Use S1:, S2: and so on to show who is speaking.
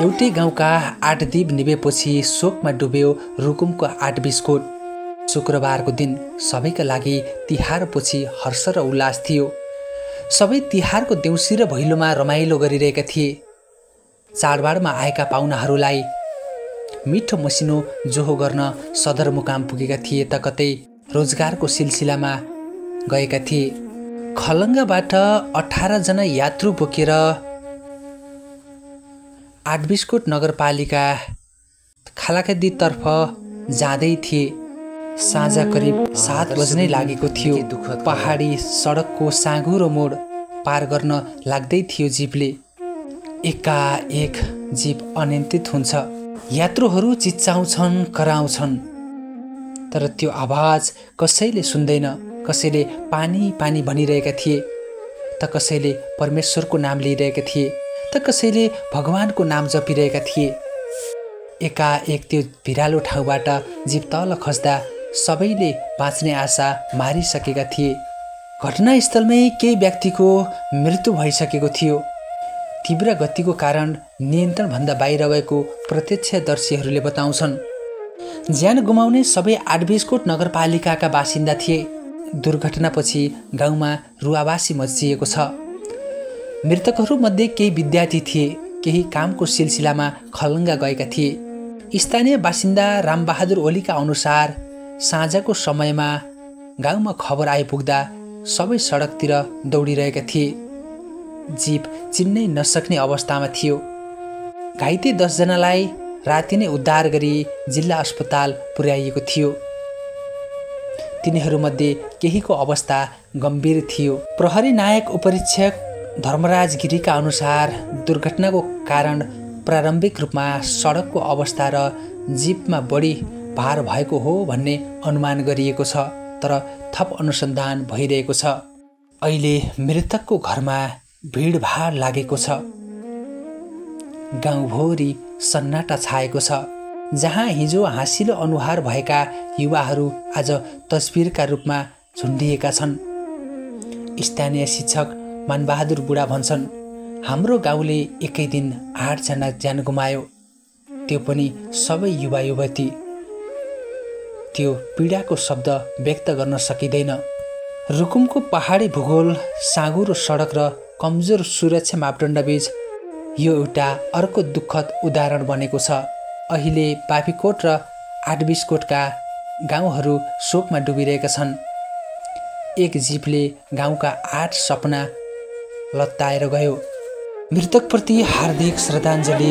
S1: एउटै गाउँका 8 दीप निभेपछि शोकमा डुब्यो रुकुमको 8 बिस्कुट। शुक्रबारको दिन सबैका लागि तिहारपछि हर्ष र उल्लास थियो। सबै तिहारको देउसी र भैलोमा रमाइलो गरिरहेका थिए। चाडबाडमा आएका पाहुनाहरूलाई मिठो मसिनो जोहो गर्न सदरमुकाम पुगेका थिए त कतै रोजगारको सिलसिलामा गएका थिए। खलङ्गाबाट 18 जना यात्रु बोकेर 8 बिस्कुट नगरपालिका खालाखेदीतर्फ जाँदै थिए। साँझ करिब 7 बज्नै लागेको थियो। पहाडी सडकको साँघुरो मोड पार गर्न लाग्दै थियो जीपले। एकाएक जीप अनियन्त्रित हुन्छ। यात्रुहरू चिच्चाउँछन्, कराउँछन्, तर त्यो आवाज कसैले सुन्दैन। कसैले पानी पानी भनिरहेका थिए त कसैले परमेश्वरको नाम लिइरहेका थिए त कसैले भगवानको नाम जपिरहेका थिए। एकाएक त्यो भिरालो ठाउँबाट जीप तल खस्दा सबैले बाँच्ने आशा मारिसकेका थिए। घटनास्थलमै केही व्यक्तिको मृत्यु भइसकेको थियो। तीव्र गतिको कारण नियन्त्रणभन्दा बाहिर गएको प्रत्यक्षदर्शीहरूले बताउँछन्। ज्यान गुमाउने सबै 8 बिस्कुट नगरपालिकाका बासिन्दा थिए। दुर्घटनापछि गाउँमा रुवाबासी मचिएको छ। मृतकहरूमध्ये केही विद्यार्थी थिए, केही कामको सिलसिलामा खलङ्गा गएका थिए। स्थानीय बासिन्दा रामबहादुर ओलीका अनुसार साँझको समयमा गाउँमा खबर आइपुग्दा सबै सडकतिर दौडिरहेका थिए। जीप चिन्नै नसक्ने अवस्थामा थियो। घाइते 10 जनालाई राति नै उद्धार गरी जिल्ला अस्पताल पुर्याइएको थियो। तिनीहरूमध्ये केहीको अवस्था गम्भीर थियो। प्रहरी नायक उपरीक्षक धर्मराज गिरीका अनुसार दुर्घटनाको कारण प्रारम्भिक रूपमा सडकको अवस्था र जीपमा बढी भार भएको हो भन्ने अनुमान गरिएको छ, तर थप अनुसन्धान भइरहेको छ। अहिले मृतकको घरमा भिडभाड लागेको छ। गाउँभरि सन्नाटा छाएको छ। जहाँ हिजो हाँसिलो अनुहार भएका युवाहरू आज तस्बिरका रूपमा झुन्डिएका छन्। स्थानीय शिक्षक मानबहादुर बुढा भन्छन्, हाम्रो गाउँले एकै दिन 8 जना ज्यान गुमायो, त्यो पनि सबै युवा युवती। त्यो पीडाको शब्द व्यक्त गर्न सकिँदैन। रुकुमको पहाडी भूगोल, साँघुरो सडक र कमजोर सुरक्षा मापदण्डबीच यो एउटा अर्को दुःखद उदाहरण बनेको छ। अहिले बाफीकोट र 8 बिस्कुटका गाउँहरू शोकमा डुबिरहेका छन्। एक जीपले गाउँका 8 सपना लत्ताएर गयो। मृतकप्रति हार्दिक श्रद्धाञ्जली।